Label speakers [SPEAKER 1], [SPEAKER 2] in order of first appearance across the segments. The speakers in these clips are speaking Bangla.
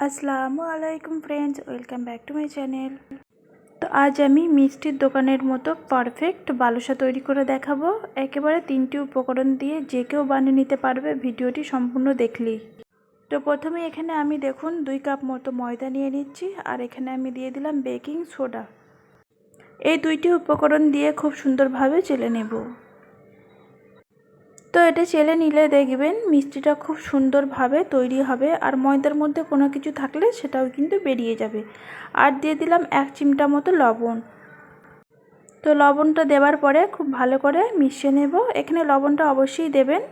[SPEAKER 1] আসসালামু আলাইকুম friends, welcome back to my channel. তো আজ আমি মিষ্টির দোকানের মতো পারফেক্ট বালুশা তৈরি করে দেখাবো। একেবারে 3টি উপকরণ দিয়ে যে কেউ বানিয়ে নিতে পারবে, ভিডিওটি সম্পূর্ণ দেখলেই। তো প্রথমে এখানে আমি দেখুন 2 কাপ মতো ময়দা নিয়ে নিচ্ছি, আর এখানে আমি দিয়ে দিলাম বেকিং সোডা। এই 2টি উপকরণ দিয়ে খুব সুন্দরভাবে চেলে নেব। তো এটা চেলে নিলে দেখবেন মিষ্টিটা খুব সুন্দরভাবে তৈরি হবে, আর ময়দার মধ্যে কোনো কিছু থাকলে সেটাও কিন্তু বেরিয়ে যাবে। আর দিয়ে দিলাম 1 চিমটা মতো লবণ। তো লবণটা দেওয়ার পরে খুব ভালো করে মিশিয়ে নেব। এখানে লবণটা অবশ্যই দেবেন।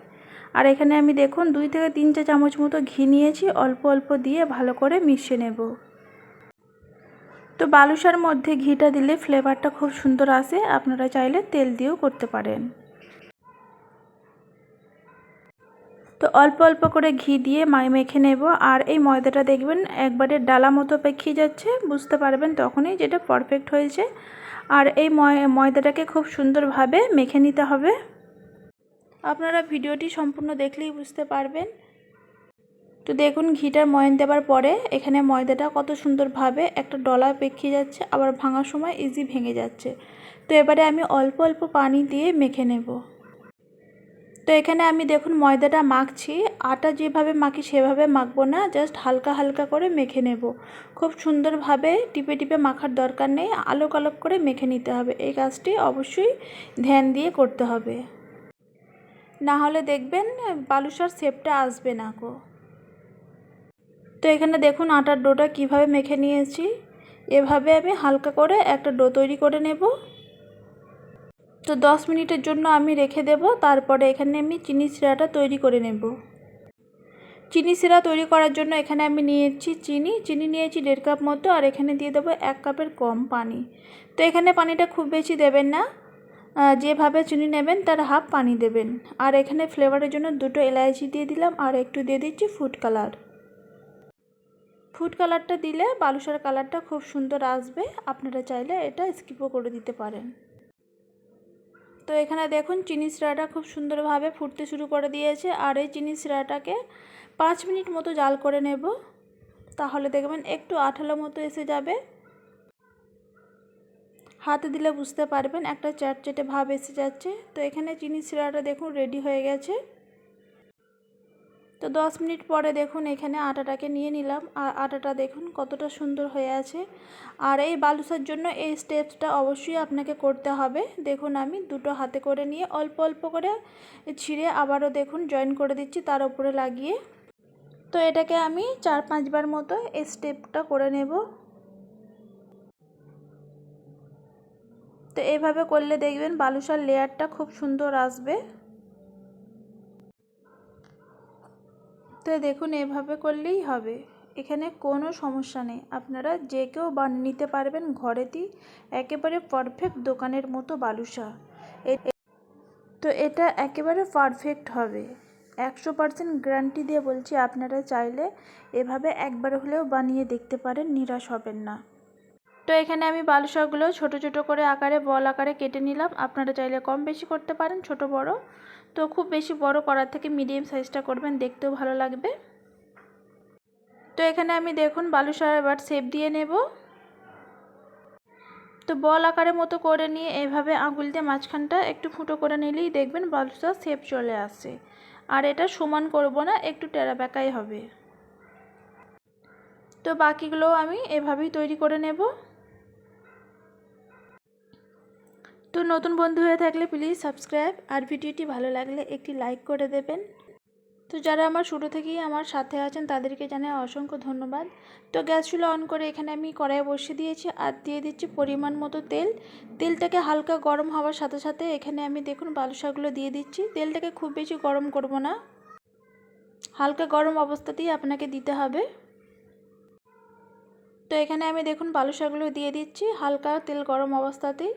[SPEAKER 1] আর এখানে আমি দেখুন 2 থেকে 3 চা চামচ মতো ঘি নিয়েছি, অল্প অল্প দিয়ে ভালো করে মিশিয়ে নেব। তো বালুশার মধ্যে ঘিটা দিলে ফ্লেভারটা খুব সুন্দর আসে, আপনারা চাইলে তেল দিয়েও করতে পারেন। তো অল্প অল্প করে ঘি দিয়ে মেখে নেব। আর এই ময়দাটা দেখবেন একবারে ডালা মতো পেকিয়ে যাচ্ছে, বুঝতে পারবেন তখনই যেটা পারফেক্ট হয়েছে। আর এই ময়দাটাকে খুব সুন্দরভাবে মেখে নিতে হবে। আপনারা ভিডিওটি সম্পূর্ণ দেখলেই বুঝতে পারবেন। তো দেখুন ঘিটার ময়ান দেওয়ার পরে এখানে ময়দাটা কত সুন্দরভাবে একটা ডলা পেকিয়ে যাচ্ছে, আবার ভাঙার সময় ইজি ভেঙে যাচ্ছে। তো এবারে আমি অল্প অল্প পানি দিয়ে মেখে নেব। তো এখানে আমি দেখুন ময়দাটা মাখছি, আটা যেভাবে মাখি সেভাবে মাখবো না, জাস্ট হালকা হালকা করে মেখে নেব। খুব সুন্দরভাবে টিপে টিপে মাখার দরকার নেই, আলোক আলোক করে মেখে নিতে হবে। এই কাজটি অবশ্যই ধ্যান দিয়ে করতে হবে, না হলে দেখবেন বালুশার শেপটা আসবে না গো। তো এখানে দেখুন আটার ডোটা কিভাবে মেখে নিয়েছি। এভাবে আমি হালকা করে একটা ডো তৈরি করে নেব। তো 10 মিনিটের জন্য আমি রেখে দেব। তারপরে এখানে আমি চিনি শিরাটা তৈরি করে নেব। চিনি শিরা তৈরি করার জন্য এখানে আমি নিয়েছি চিনি নিয়েছি 1.5 কাপ মতো, আর এখানে দিয়ে দেবো 1 কাপের কম পানি। তো এখানে পানিটা খুব বেশি দেবেন না, যেভাবে চিনি নেবেন তার হাফ পানি দেবেন। আর এখানে ফ্লেভারের জন্য 2টো এলাচি দিয়ে দিলাম, আর একটু দিয়ে দিচ্ছি ফুড কালার। ফুড কালারটা দিলে বালুশার কালারটা খুব সুন্দর আসবে, আপনারা চাইলে এটা স্কিপও করে দিতে পারেন। তো এখানে দেখুন চিনি শিরাটা খুব সুন্দরভাবে ফুটতে শুরু করে দিয়েছে, আর এই চিনি শিরাটাকে 5 মিনিট মতো জাল করে নেব। তাহলে দেখবেন একটু আঠালো মতো এসে যাবে, হাতে দিলে বুঝতে পারবেন একটা চ্যাটচ্যাটে ভাব এসে যাচ্ছে। তো এখানে চিনি শিরাটা দেখুন রেডি হয়ে গেছে। তো 10 মিনিট পরে দেখুন এখানে আটাটাকে নিয়ে নিলাম, আর আটাটা দেখুন কতটা সুন্দর হয়ে আছে। আর এই বালুশার জন্য এই স্টেপসটা অবশ্যই আপনাকে করতে হবে। দেখুন আমি 2টো হাতে করে নিয়ে অল্প অল্প করে ছিঁড়ে আবারও দেখুন জয়েন করে দিচ্ছি তার উপরে লাগিয়ে। তো এটাকে আমি 4-5 বার মতো এই স্টেপটা করে নেব। তো এইভাবে করলে দেখবেন বালুশার লেয়ারটা খুব সুন্দর আসবে। তো দেখুন এভাবে করলেই হবে, এখানে কোনো সমস্যা নেই, আপনারা যে কেউ বানিয়ে নিতে পারবেন ঘরেতেই, একেবারে পারফেক্ট দোকানের মতো বালুশা। তো এটা একেবারে পারফেক্ট হবে, 100% গ্যারান্টি দিয়ে বলছি। আপনারা চাইলে এভাবে একবার হলেও বানিয়ে দেখতে পারেন, নিরাশ হবেন না। তো এখানে আমি বালুশাগুলো ছোট ছোট করে আকারে বল আকারে কেটে নিলাম। আপনারা চাইলে কম বেশি করতে পারেন, ছোট বড়। তো খুব বেশি বড় করার থেকে মিডিয়াম সাইজটা করবেন, দেখতেও ভালো লাগবে। তো এখানে আমি দেখুন বালুশার এবার শেপ দিয়ে নেব। তো বল আকারের মতো করে নিয়ে এভাবে আঙুল দিয়ে মাঝখানটা একটু ফুটো করে নিলেই দেখবেন বালুশার শেপ চলে আসে। আর এটা সমান করব না, একটু টেরা বেঁকাই হবে। তো বাকিগুলো আমি এভাবেই তৈরি করে নেব। তো নতুন বন্ধু হয়ে থাকলে প্লিজ সাবস্ক্রাইব, আর ভিডিওটি ভালো লাগলে একটি লাইক করে দেবেন। তো যারা আমার শুরু থেকেই আমার সাথে আছেন তাদেরকে জানাই অসংখ্য ধন্যবাদ। তো গ্যাস চুলা অন করে এখানে আমি কড়াই বসিয়ে দিয়েছি, আর দিয়ে দিচ্ছি পরিমাণ মতো তেল। তেলটাকে হালকা গরম হওয়ার সাথে সাথে এখানে আমি দেখুন বালুশাগুলো দিয়ে দিচ্ছি। তেলটাকে খুব বেশি গরম করব না, হালকা গরম অবস্থাতেই আপনাকে দিতে হবে। তো এখানে আমি দেখুন বালুশাগুলো দিয়ে দিচ্ছি হালকা তেল গরম অবস্থাতেই।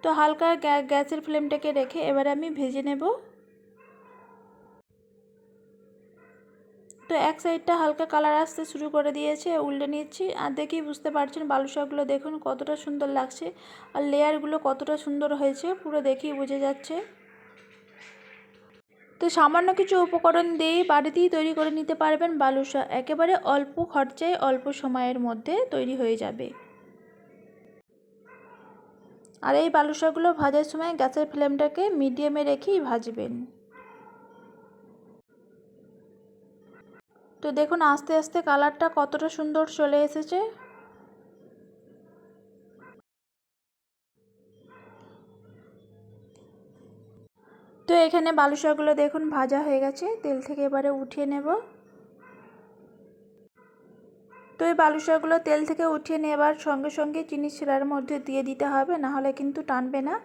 [SPEAKER 1] তো হালকা গ্যাসের ফ্লেমটাকে রেখে এবারে আমি ভেজে নেব। তো এক সাইডটা হালকা কালার আসতে শুরু করে দিয়েছে, উল্টে নিচ্ছি। আর দেখেই বুঝতে পারছেন বালুশাগুলো দেখুন কতটা সুন্দর লাগছে, আর লেয়ারগুলো কতটা সুন্দর হয়েছে পুরো দেখেই বোঝা যাচ্ছে। তো সামান্য কিছু উপকরণ দিয়ে বাড়িতেই তৈরি করে নিতে পারবেন বালুশা। একেবারে অল্প খরচায় অল্প সময়ের মধ্যে তৈরি হয়ে যাবে। আর এই বালুশাগুলো ভাজার সময় গ্যাসের ফ্লেমটাকে মিডিয়ামে রেখেই ভাজবেন। তো দেখুন আস্তে আস্তে কালারটা কতটা সুন্দর চলে এসেছে। তো এখানে বালুশাগুলো দেখুন ভাজা হয়ে গেছে, তেল থেকে এবারে উঠিয়ে নেব। তো এই বালুশাগুলো তেল থেকে উঠিয়ে নেবার সঙ্গে সঙ্গে চিনি শিরার মধ্যে দিয়ে দিতে হবে, না হলে কিন্তু টানবে না।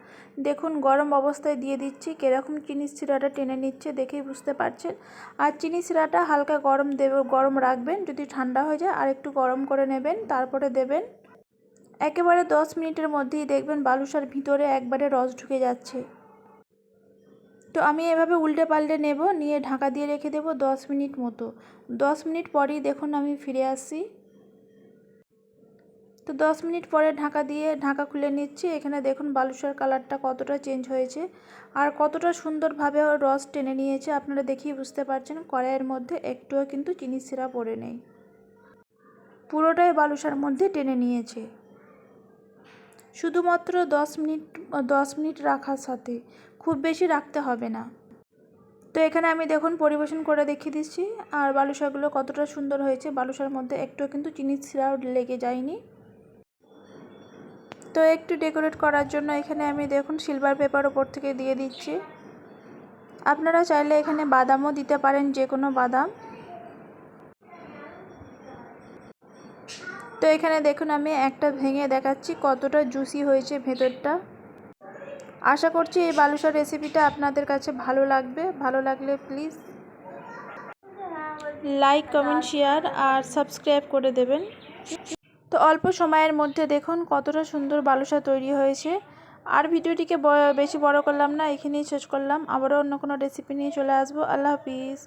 [SPEAKER 1] দেখুন গরম অবস্থায় দিয়ে দিচ্ছি, কীরকম চিনি শিরাটা টেনে নিচ্ছে দেখেই বুঝতে পারছেন। আর চিনি শিরাটা হালকা গরম রাখবেন, যদি ঠান্ডা হয়ে যায় আর একটু গরম করে নেবেন, তারপরে দেবেন। একেবারে 10 মিনিটের মধ্যেই দেখবেন বালুশার ভিতরে একবারে রস ঢুকে যাচ্ছে। তো আমি এভাবে উল্টে পাল্টে নেব, নিয়ে ঢাকা দিয়ে রেখে দেব 10 মিনিট মতো। 10 মিনিট পরেই দেখুন আমি ফিরে আসছি। তো 10 মিনিট পরে ঢাকা খুলে নিচ্ছি। এখানে দেখুন বালুশার কালারটা কতটা চেঞ্জ হয়েছে আর কতটা সুন্দরভাবে রস টেনে নিয়েছে, আপনারা দেখেই বুঝতে পারছেন। কড়াইয়ের মধ্যে একটুও কিন্তু চিনি শিরা পড়ে নেই, পুরোটাই বালুশার মধ্যে টেনে নিয়েছে। শুধুমাত্র 10 মিনিট রাখার সাথে, খুব বেশি রাখতে হবে না। তো এখানে আমি দেখুন পরিবেশন করে দেখিয়ে দিচ্ছি। আর বালুশাগুলো কতটা সুন্দর হয়েছে, বালুশার মধ্যে একটুও কিন্তু চিনি শিরাও লেগে যায়নি। তো একটু ডেকোরেট করার জন্য এখানে আমি দেখুন সিলভার পেপার ওপর থেকে দিয়ে দিচ্ছি। আপনারা চাইলে এখানে বাদামও দিতে পারেন, যে কোনো বাদাম। তো এখানে দেখুন আমি একটা ভেঙে দেখাচ্ছি কতটা জুসি হয়েছে ভেতরটা। আশা করছি এই বালুশার রেসিপিটা আপনাদের কাছে ভালো লাগবে। ভালো লাগলে প্লিজ লাইক, কমেন্ট, শেয়ার আর সাবস্ক্রাইব করে দেবেন। তো অল্প সময়ের মধ্যে দেখুন কতটা সুন্দর বালুশা তৈরি হয়েছে। আর ভিডিওটিকে বেশি বড় করলাম না, এখানেই শেষ করলাম। আবারও অন্য কোনো রেসিপি নিয়ে চলে আসবো। আল্লাহ হাফিজ।